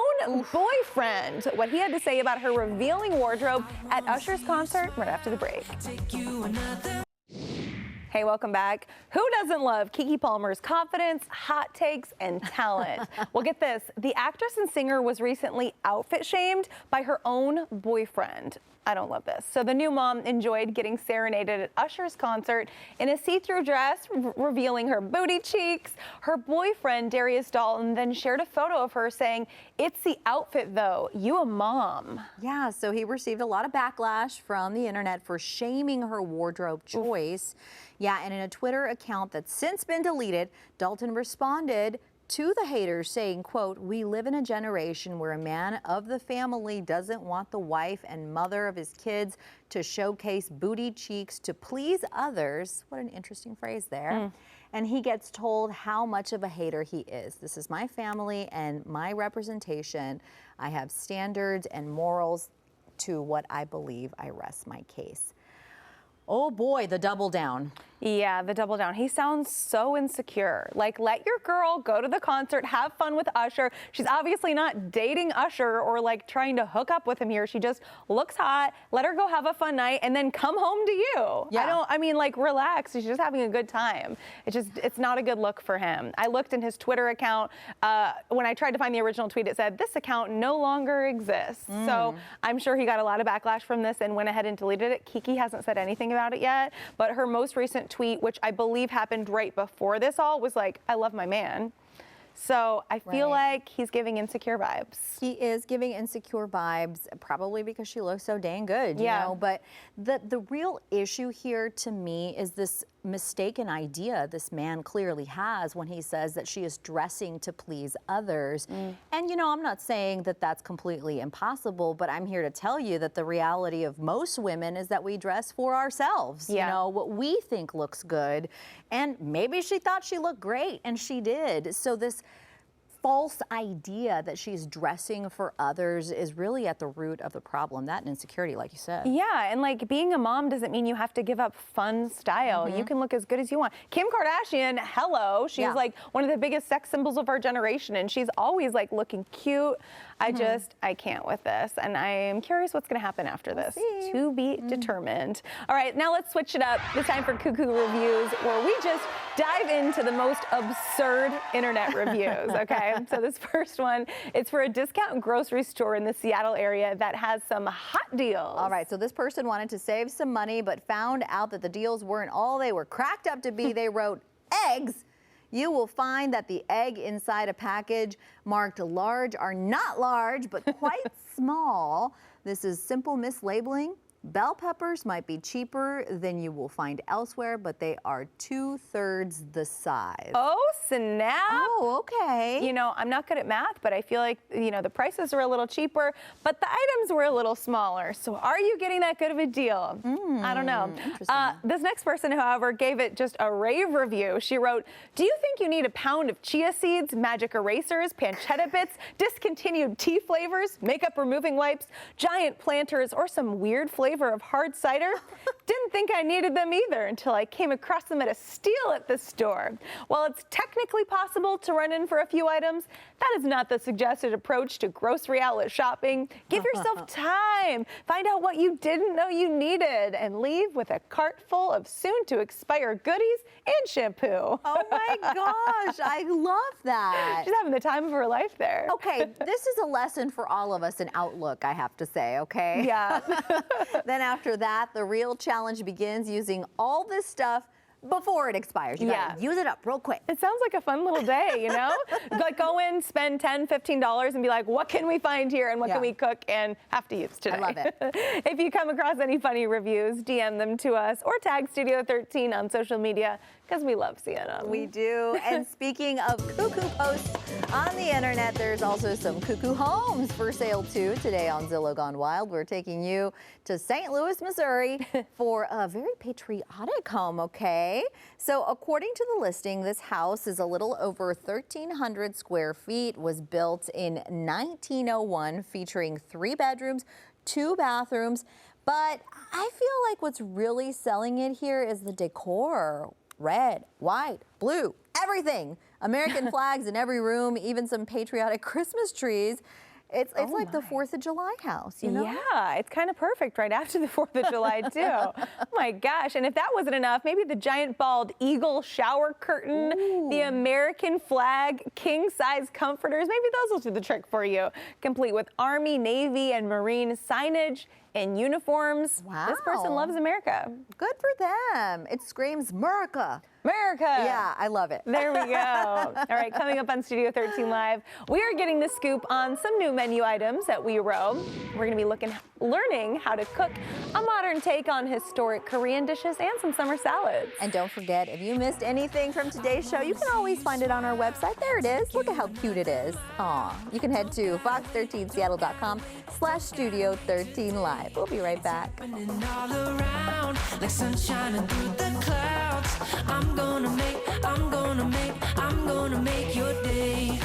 [SPEAKER 5] boyfriend. What he had to say about her revealing wardrobe at Usher's concert right after the break. Hey, welcome back. Who doesn't love Keke Palmer's confidence, hot takes, and talent? Well, get this. The actress and singer was recently outfit shamed by her own boyfriend. I don't love this. So the new mom enjoyed getting serenaded at Usher's concert in a see-through dress, revealing her booty cheeks. Her boyfriend, Darius Dalton, then shared a photo of her saying, "It's the outfit though, you a mom."
[SPEAKER 4] Yeah, so he received a lot of backlash from the internet for shaming her wardrobe choice. Yeah, and in a Twitter account that's since been deleted, Dalton responded to the haters saying, quote, "We live in a generation where a man of the family doesn't want the wife and mother of his kids to showcase booty cheeks to please others." What an interesting phrase there. And he gets told how much of a hater he is. "This is my family and my representation. I have standards and morals to what I believe. I rest my case." Oh boy, the double down.
[SPEAKER 5] Yeah, the double down. He sounds so insecure. Like, let your girl go to the concert, have fun with Usher. She's obviously not dating Usher or like trying to hook up with him here. She just looks hot. Let her go have a fun night and then come home to you.
[SPEAKER 4] Yeah.
[SPEAKER 5] I mean, like, relax. She's just having a good time. It's not a good look for him. I looked in his Twitter account. When I tried to find the original tweet, it said, "This account no longer exists." So I'm sure he got a lot of backlash from this and went ahead and deleted it. Keke hasn't said anything about it yet, but her most recent tweet, which I believe happened right before this all, was like, "I love my man." So I feel like he's giving insecure vibes.
[SPEAKER 4] He is giving insecure vibes, probably because she looks so dang good, you know? But the real issue here to me is this mistaken idea this man clearly has when he says that she is dressing to please others. And, you know, I'm not saying that that's completely impossible, but I'm here to tell you that the reality of most women is that we dress for ourselves, you know, what we think looks good. And maybe she thought she looked great, and she did. So this false idea that she's dressing for others is really at the root of the problem, that and insecurity, like you said.
[SPEAKER 5] Yeah, and like being a mom doesn't mean you have to give up fun style. You can look as good as you want. Kim Kardashian, hello, she's like one of the biggest sex symbols of our generation, and she's always like looking cute. I can't with this, and I am curious what's going to happen after this. To be determined. All right, now let's switch it up. It's time for Cuckoo Reviews, where we just dive into the most absurd internet reviews, okay? So this first one, it's for a discount grocery store in the Seattle area that has some hot deals.
[SPEAKER 4] All right, so this person wanted to save some money, but found out that the deals weren't all they were cracked up to be. They wrote, eggs. You will find that the egg inside a package marked large are not large, but quite small. This is simple mislabeling. Bell peppers might be cheaper than you will find elsewhere, but they are 2/3 the size.
[SPEAKER 5] Oh, snap.
[SPEAKER 4] Oh, okay.
[SPEAKER 5] You know, I'm not good at math, but I feel like, you know, the prices were a little cheaper, but the items were a little smaller. So are you getting that good of a deal? I don't know. This next person, however, gave it just a rave review. She wrote, do you think you need a pound of chia seeds, magic erasers, pancetta bits, discontinued tea flavors, makeup removing wipes, giant planters, or some weird flavor of hard cider? Didn't think I needed them either until I came across them at a steal at the store. While it's technically possible to run in for a few items, that is not the suggested approach to grocery outlet shopping. Give yourself time. Find out what you didn't know you needed and leave with a cart full of soon-to-expire goodies and shampoo.
[SPEAKER 4] Oh my gosh, I love that.
[SPEAKER 5] She's having the time of her life there.
[SPEAKER 4] Okay, this is a lesson for all of us in Outlook, I have to say, okay?
[SPEAKER 5] Yeah.
[SPEAKER 4] Then after that, the real challenge begins, using all this stuff before it expires. You gotta use it up real quick.
[SPEAKER 5] It sounds like a fun little day, you know? Like go in, spend $10, $15 and be like, what can we find here and what can we cook and have to use today?
[SPEAKER 4] I love it.
[SPEAKER 5] If you come across any funny reviews, DM them to us or tag Studio 13 on social media because we love seeing them.
[SPEAKER 4] We do. And speaking of cuckoo posts on the internet, there's also some cuckoo homes for sale too. Today on Zillow Gone Wild, we're taking you to St. Louis, Missouri for a very patriotic home, okay? So according to the listing, this house is a little over 1,300 square feet, was built in 1901, featuring 3 bedrooms, 2 bathrooms. But I feel like what's really selling it here is the decor. Red, white, blue, everything. American flags in every room, even some patriotic Christmas trees. It's like the 4th of July house, you know?
[SPEAKER 5] Yeah, it's kind of perfect right after the 4th of July, too. Oh my gosh, and if that wasn't enough, maybe the giant bald eagle shower curtain, the American flag, king-size comforters, maybe those will do the trick for you. Complete with Army, Navy, and Marine signage and uniforms.
[SPEAKER 4] Wow.
[SPEAKER 5] This person loves America.
[SPEAKER 4] Good for them. It screams America.
[SPEAKER 5] America.
[SPEAKER 4] Yeah, I love it.
[SPEAKER 5] There we go. All right, coming up on Studio 13 Live, we are getting the scoop on some new menu items at Wero. We're going to be learning how to cook a modern take on historic Korean dishes and some summer salads.
[SPEAKER 4] And don't forget, if you missed anything from today's show, you can always find it on our website. There it is. Look at how cute it is. Aw. You can head to fox13seattle.com/Studio13Live. We'll be right back.
[SPEAKER 3] All around, like sunshine through the clouds. I'm gonna make your day.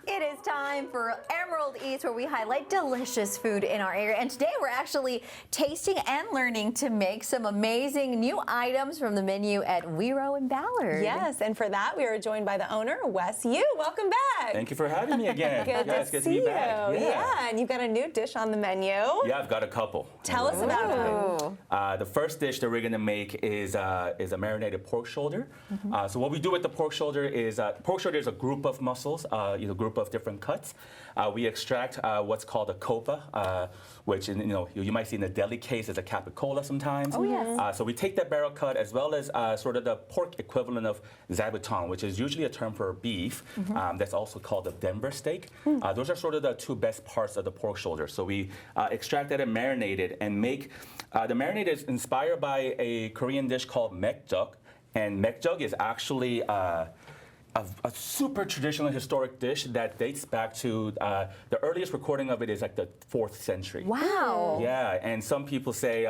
[SPEAKER 4] It is time for Emerald Eats, where we highlight delicious food in our area. And today we're actually tasting and learning to make some amazing new items from the menu at Wero in Ballard.
[SPEAKER 5] Yes, and for that we are joined by the owner, Wes Yu. Welcome back.
[SPEAKER 11] Thank you for having me again.
[SPEAKER 5] Good to see you. Yeah, and you've got a new dish on the menu.
[SPEAKER 11] Yeah, I've got a couple.
[SPEAKER 5] Tell us about them.
[SPEAKER 11] The first dish that we're gonna make is a marinated pork shoulder. So what we do with the pork shoulder is a group of muscles, a group of different cuts. We extract what's called a copa, which you might see in the deli case as a capicola sometimes.
[SPEAKER 5] Oh yes.
[SPEAKER 11] So we take that barrel cut as well as sort of the pork equivalent of zabuton, which is usually a term for beef. That's also called a Denver steak. Those are sort of the 2 best parts of the pork shoulder. So we extract that and marinate it and make the marinade is inspired by a Korean dish called mekjuk, and mekjuk is actually a super traditional historic dish that dates back to the earliest recording of it is like the 4th century.
[SPEAKER 4] Wow.
[SPEAKER 11] Yeah, and some people say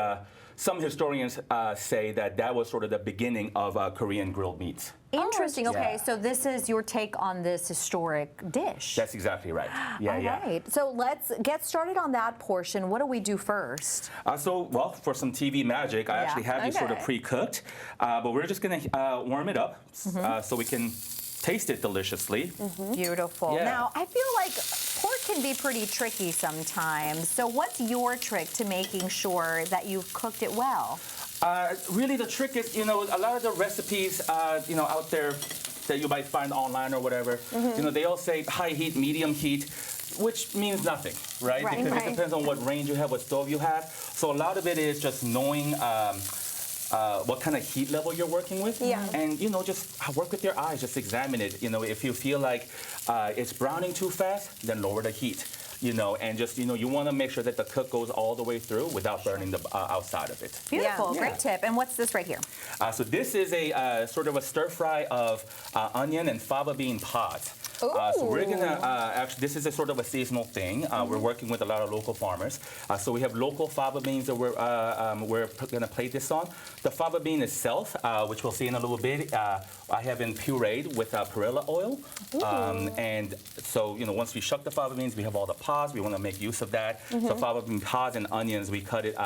[SPEAKER 11] some historians say that that was sort of the beginning of Korean grilled meats.
[SPEAKER 4] Interesting. Okay,
[SPEAKER 11] Yeah.
[SPEAKER 4] so this is your take on this historic dish.
[SPEAKER 11] That's exactly right. Yeah,
[SPEAKER 4] All
[SPEAKER 11] yeah.
[SPEAKER 4] right. So let's get started on that portion. What do we do first?
[SPEAKER 11] Well, for some TV magic, I actually have these sort of
[SPEAKER 4] Okay.
[SPEAKER 11] pre-cooked, but we're just gonna warm it up so we can taste it deliciously.
[SPEAKER 4] Beautiful.
[SPEAKER 11] Yeah.
[SPEAKER 4] Now, I feel like pork can be pretty tricky sometimes. So what's your trick to making sure that you've cooked it well?
[SPEAKER 11] Really, the trick is, a lot of the recipes, out there that you might find online or whatever, they all say high heat, medium heat, which means nothing, right?
[SPEAKER 4] Right.
[SPEAKER 11] Because
[SPEAKER 4] Right.
[SPEAKER 11] it depends on what range you have, what stove you have. So a lot of it is just knowing what kind of heat level you're working with.
[SPEAKER 5] Yeah.
[SPEAKER 11] And, just work with your eyes, just examine it. If you feel like it's browning too fast, then lower the heat. And just, you want to make sure that the cook goes all the way through without burning the outside of it.
[SPEAKER 4] Beautiful.
[SPEAKER 11] Yeah.
[SPEAKER 4] Great tip. And what's this right here?
[SPEAKER 11] So this is a sort of a stir fry of onion and fava bean pods. So we're gonna actually, this is a sort of a seasonal thing. We're working with a lot of local farmers. So we have local fava beans that we're gonna plate this on. The fava bean itself, which we'll see in a little bit, I have been pureed with perilla oil. And so, once we shuck the fava beans, we have all the pods. We want to make use of that. So fava bean pods and onions, we cut it,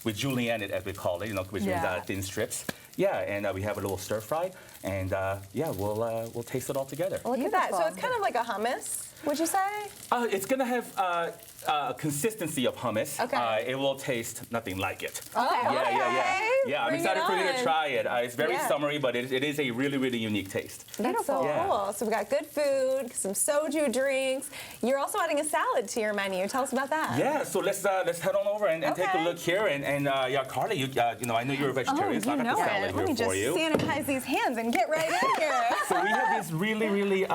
[SPEAKER 11] we julienne it, as we call it, which means thin strips. Yeah, and we have a little stir fry, and we'll taste it all together.
[SPEAKER 5] Look at that. So it's kind of like a hummus, would you say?
[SPEAKER 11] It's gonna have a consistency of hummus.
[SPEAKER 5] Okay.
[SPEAKER 11] It will taste nothing like it.
[SPEAKER 5] Okay.
[SPEAKER 11] Yeah, I'm
[SPEAKER 5] Bring
[SPEAKER 11] excited
[SPEAKER 5] it
[SPEAKER 11] for you to
[SPEAKER 5] on.
[SPEAKER 11] try it. It's very
[SPEAKER 5] Yeah.
[SPEAKER 11] summery, but it is a really, really unique taste.
[SPEAKER 5] That's so
[SPEAKER 11] Yeah.
[SPEAKER 5] cool. So we've got good food, some soju drinks. You're also adding a salad to your menu. Tell us about that.
[SPEAKER 11] Yeah, so let's head on over and take a
[SPEAKER 5] Okay.
[SPEAKER 11] look here. And Carly, I know you're a vegetarian, so I got the salad
[SPEAKER 5] Let
[SPEAKER 11] here
[SPEAKER 5] me just
[SPEAKER 11] for you.
[SPEAKER 5] sanitize these hands and get right in here.
[SPEAKER 11] So we have these really, really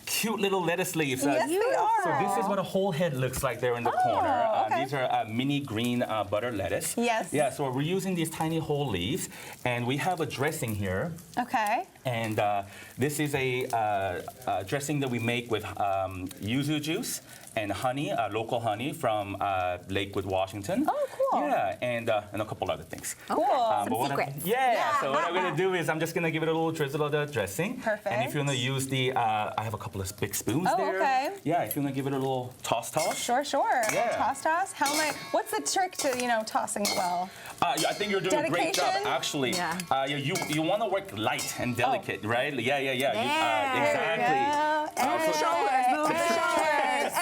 [SPEAKER 11] cute little lettuce leaves.
[SPEAKER 5] Yes, they are.
[SPEAKER 11] So this is what a whole head looks like there in the corner.
[SPEAKER 5] okay.
[SPEAKER 11] These are mini green butter lettuce.
[SPEAKER 5] Yes.
[SPEAKER 11] Yeah, so we're using these tiny whole leaves. And we have a dressing here.
[SPEAKER 5] Okay.
[SPEAKER 11] And this is a dressing that we make with yuzu juice and honey, local honey from Lakewood, Washington.
[SPEAKER 5] Oh, cool.
[SPEAKER 11] Yeah, and a couple other things.
[SPEAKER 5] Cool.
[SPEAKER 11] But what so what I'm gonna do is I'm just gonna give it a little drizzle of the dressing.
[SPEAKER 5] Perfect.
[SPEAKER 11] And if you wanna use I have a couple of big spoons
[SPEAKER 5] Oh,
[SPEAKER 11] there.
[SPEAKER 5] okay.
[SPEAKER 11] Yeah, if you wanna give it a little toss.
[SPEAKER 5] Sure.
[SPEAKER 11] Yeah.
[SPEAKER 5] Toss. What's the trick to, tossing it well?
[SPEAKER 11] I think you're doing a great job,
[SPEAKER 5] Dedication?
[SPEAKER 11] actually.
[SPEAKER 4] Yeah.
[SPEAKER 11] You want to work light and delicate, right? Yeah. Exactly.
[SPEAKER 5] And shoulders, move the shoulders.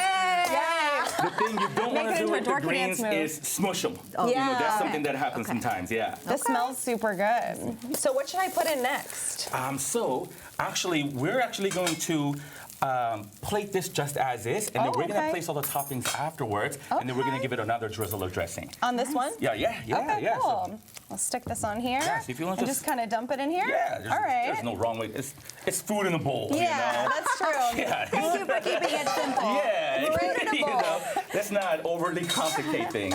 [SPEAKER 11] The thing you don't want
[SPEAKER 5] Make
[SPEAKER 11] to
[SPEAKER 5] it
[SPEAKER 11] do
[SPEAKER 5] into
[SPEAKER 11] with
[SPEAKER 5] a
[SPEAKER 11] the
[SPEAKER 5] dorky
[SPEAKER 11] greens
[SPEAKER 5] dance move.
[SPEAKER 11] is smush them.
[SPEAKER 5] Yeah.
[SPEAKER 11] That's something that happens sometimes, yeah.
[SPEAKER 5] This smells super good. So what should I put in next?
[SPEAKER 11] So actually, we're actually going to plate this just as is, and then we're going to place all the toppings afterwards, and then we're going to give it another drizzle of dressing.
[SPEAKER 5] On this one?
[SPEAKER 11] Yeah.
[SPEAKER 5] Okay,
[SPEAKER 11] So-
[SPEAKER 5] cool. I'll stick this on here.
[SPEAKER 11] Yeah, so if you want
[SPEAKER 5] and
[SPEAKER 11] to
[SPEAKER 5] just kind of dump it in here?
[SPEAKER 11] Yeah,
[SPEAKER 5] All right.
[SPEAKER 11] there's no wrong way. It's food in a bowl,
[SPEAKER 5] Yeah, that's true.
[SPEAKER 11] Yeah.
[SPEAKER 4] Thank you for keeping it simple.
[SPEAKER 11] Yeah,
[SPEAKER 5] Reasonable.
[SPEAKER 11] let's not overly complicate things.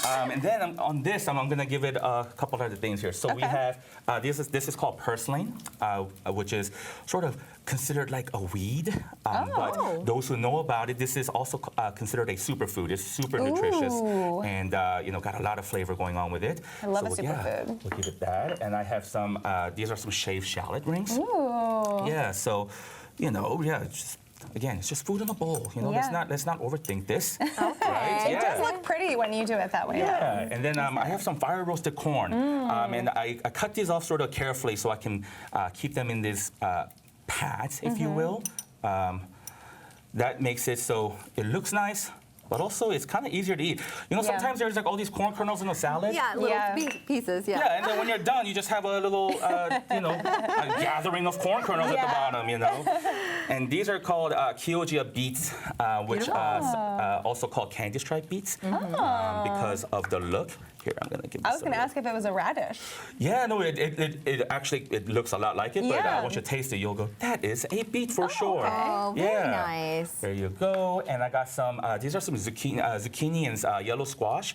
[SPEAKER 11] And then on this, I'm going to give it a couple other things here. So we have, this is called purslane, which is sort of considered like a weed. But those who know about it, this is also considered a superfood. It's super nutritious and, got a lot of flavor going on with it.
[SPEAKER 5] I love a
[SPEAKER 11] So,
[SPEAKER 5] superfood.
[SPEAKER 11] We'll give it that. And I have some, these are some shaved shallot rings.
[SPEAKER 5] Ooh.
[SPEAKER 11] Yeah, so, again, it's just food in a bowl. Let's not overthink this. Right?
[SPEAKER 5] It does look pretty when you do it that way.
[SPEAKER 11] Yeah, and then I have some fire roasted corn, and I cut these off sort of carefully so I can keep them in these pads, if you will. That makes it so it looks nice, but also it's kind of easier to eat. Sometimes there's like all these corn kernels in a salad.
[SPEAKER 4] Yeah, little pieces,
[SPEAKER 11] Yeah, and then when you're done, you just have a little, a gathering of corn kernels at the bottom, And these are called Kyojia beets, which also called candy stripe beets, because of the look. Here, I'm gonna give this
[SPEAKER 5] I was going to ask if it was a radish.
[SPEAKER 11] Yeah, no, it actually looks a lot like it, but
[SPEAKER 5] Yeah.
[SPEAKER 11] once you taste it, you'll go, that is a beet for sure.
[SPEAKER 4] Oh, very nice.
[SPEAKER 11] There you go. And I got some, these are some zucchini and yellow squash.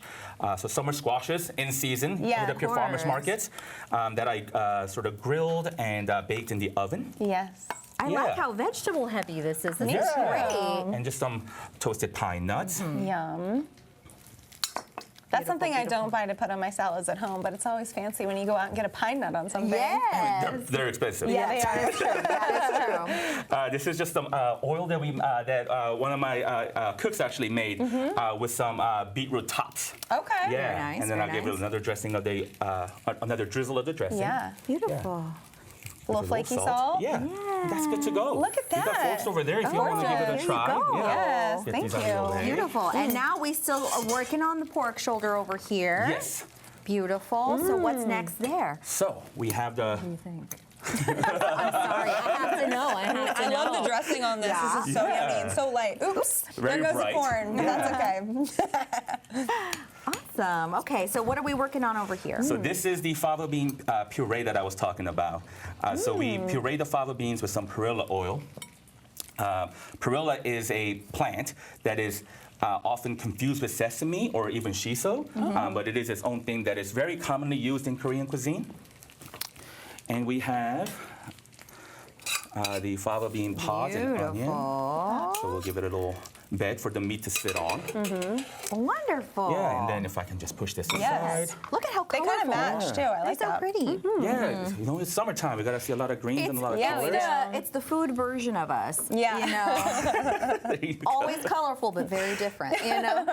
[SPEAKER 11] So summer squashes in season.
[SPEAKER 5] Yeah,
[SPEAKER 11] Hit up
[SPEAKER 5] of
[SPEAKER 11] your farmer's
[SPEAKER 5] course.
[SPEAKER 11] markets that I sort of grilled and baked in the oven.
[SPEAKER 5] Yes.
[SPEAKER 4] I like how vegetable heavy this is. This is
[SPEAKER 11] Yeah.
[SPEAKER 4] great.
[SPEAKER 11] And just some toasted pine nuts.
[SPEAKER 5] Yum. That's something I don't buy to put on my salads at home, but it's always fancy when you go out and get a pine nut on something.
[SPEAKER 4] Yes.
[SPEAKER 11] They're expensive.
[SPEAKER 5] Yeah, they are.
[SPEAKER 4] That is true.
[SPEAKER 11] This is just some oil that one of my cooks actually made with some beetroot tops.
[SPEAKER 5] Okay.
[SPEAKER 11] Yeah,
[SPEAKER 4] Very nice,
[SPEAKER 11] and then
[SPEAKER 4] very
[SPEAKER 11] I'll give it
[SPEAKER 4] nice.
[SPEAKER 11] another dressing of the another drizzle of the dressing.
[SPEAKER 5] Yeah.
[SPEAKER 4] Beautiful.
[SPEAKER 5] A little flaky salt.
[SPEAKER 11] Yeah, that's good to go.
[SPEAKER 5] Look at
[SPEAKER 11] You got
[SPEAKER 5] that.
[SPEAKER 11] folks over there if you want to give it a
[SPEAKER 4] There you
[SPEAKER 11] try.
[SPEAKER 4] go.
[SPEAKER 11] Yeah.
[SPEAKER 5] Yes,
[SPEAKER 11] Get
[SPEAKER 5] thank
[SPEAKER 11] these out of the
[SPEAKER 5] you.
[SPEAKER 11] way.
[SPEAKER 4] Beautiful. And now we still are working on the pork shoulder over here.
[SPEAKER 11] Yes.
[SPEAKER 4] Beautiful. So what's next there?
[SPEAKER 11] So we have the.
[SPEAKER 4] Sorry, I have to know. I have to
[SPEAKER 5] I
[SPEAKER 4] know.
[SPEAKER 5] love the dressing on this.
[SPEAKER 4] Yeah.
[SPEAKER 5] This is so
[SPEAKER 11] Yeah.
[SPEAKER 5] yummy and so light. Oops.
[SPEAKER 11] Very
[SPEAKER 5] there goes
[SPEAKER 11] bright.
[SPEAKER 5] the corn. But that's okay.
[SPEAKER 4] Awesome. Okay, so what are we working on over here?
[SPEAKER 11] So this is the fava bean puree that I was talking about. So we puree the fava beans with some perilla oil. Perilla is a plant that is often confused with sesame or even shiso, but it is its own thing that is very commonly used in Korean cuisine. And we have the fava bean pods and onion.
[SPEAKER 4] Beautiful.
[SPEAKER 11] So we'll give it a little bed for the meat to sit on.
[SPEAKER 4] Wonderful.
[SPEAKER 11] Yeah, and then if I can just push this aside.
[SPEAKER 4] Look at how
[SPEAKER 5] They
[SPEAKER 4] colorful.
[SPEAKER 5] kind of match too. I like
[SPEAKER 4] They're so
[SPEAKER 5] that.
[SPEAKER 4] pretty.
[SPEAKER 11] Yeah, you know, it's summertime. We gotta see a lot of greens and a lot of
[SPEAKER 5] yeah, we
[SPEAKER 11] colors.
[SPEAKER 5] do.
[SPEAKER 4] It's the food version of us.
[SPEAKER 5] Yeah.
[SPEAKER 4] You know,
[SPEAKER 11] There you go.
[SPEAKER 4] always colorful but very different. You know.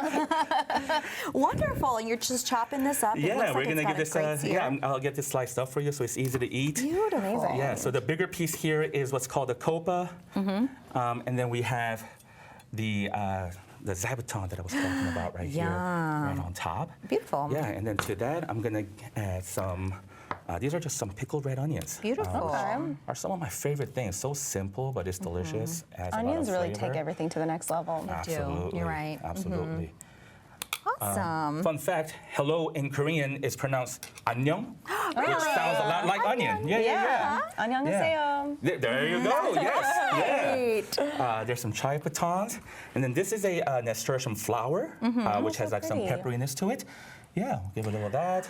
[SPEAKER 4] Wonderful. And you're just chopping this up. It
[SPEAKER 11] Yeah,
[SPEAKER 4] looks
[SPEAKER 11] we're
[SPEAKER 4] like
[SPEAKER 11] gonna
[SPEAKER 4] it's
[SPEAKER 11] give
[SPEAKER 4] got
[SPEAKER 11] this.
[SPEAKER 4] a great sear.
[SPEAKER 11] I'll get this sliced up for you so it's easy to eat.
[SPEAKER 4] Beautiful.
[SPEAKER 11] Yeah. So the bigger piece here is what's called a copa, and then we have the zabuton that I was talking about right here, right on top.
[SPEAKER 4] Beautiful.
[SPEAKER 11] Yeah, and then to that I'm gonna add some. These are just some pickled red onions.
[SPEAKER 4] Beautiful.
[SPEAKER 11] Which are some of my favorite things. So simple, but it's delicious. Adds a lot of
[SPEAKER 5] Onions really
[SPEAKER 11] flavor.
[SPEAKER 5] take everything to the next level.
[SPEAKER 11] Absolutely.
[SPEAKER 4] You're right.
[SPEAKER 11] Absolutely.
[SPEAKER 4] Awesome.
[SPEAKER 11] Fun fact, hello in Korean is pronounced annyeong, which sounds a lot like onion. Yeah.
[SPEAKER 5] 안녕하세요.
[SPEAKER 11] There you go, yes.
[SPEAKER 4] Great.
[SPEAKER 11] Yeah. There's some chai batons. And then this is a nasturtium flower, which has like some
[SPEAKER 5] pretty.
[SPEAKER 11] pepperiness to it. Yeah, we'll give a little of that.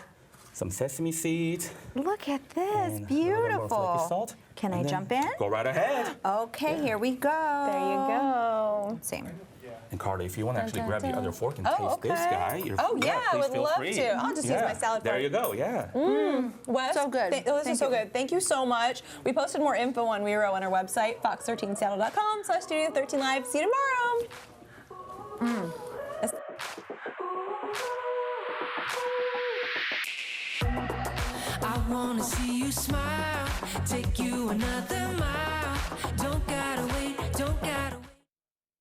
[SPEAKER 11] Some sesame seeds.
[SPEAKER 4] Look at this.
[SPEAKER 11] and a little more flaky
[SPEAKER 4] Beautiful.
[SPEAKER 11] salt.
[SPEAKER 4] Can I
[SPEAKER 11] And then
[SPEAKER 4] jump in?
[SPEAKER 11] Go right ahead.
[SPEAKER 4] Okay, here we go.
[SPEAKER 5] There you go.
[SPEAKER 4] Same.
[SPEAKER 11] And Carly, if you want to actually grab the other fork and
[SPEAKER 5] Oh,
[SPEAKER 11] taste this
[SPEAKER 5] okay.
[SPEAKER 11] guy,
[SPEAKER 5] Oh, yeah, I
[SPEAKER 11] please
[SPEAKER 5] would
[SPEAKER 11] feel
[SPEAKER 5] love
[SPEAKER 11] free.
[SPEAKER 5] to. I'll just use my salad
[SPEAKER 11] There
[SPEAKER 5] fork.
[SPEAKER 11] you go, yeah.
[SPEAKER 5] Wes,
[SPEAKER 4] So good.
[SPEAKER 5] This
[SPEAKER 4] Thank
[SPEAKER 5] is so
[SPEAKER 4] you.
[SPEAKER 5] good. Thank you so much. We posted more info on Wero on our website, fox13seattle.com/studio13live. See you tomorrow.
[SPEAKER 3] I wanna see you smile, take you another mile. Don't gotta wait, don't gotta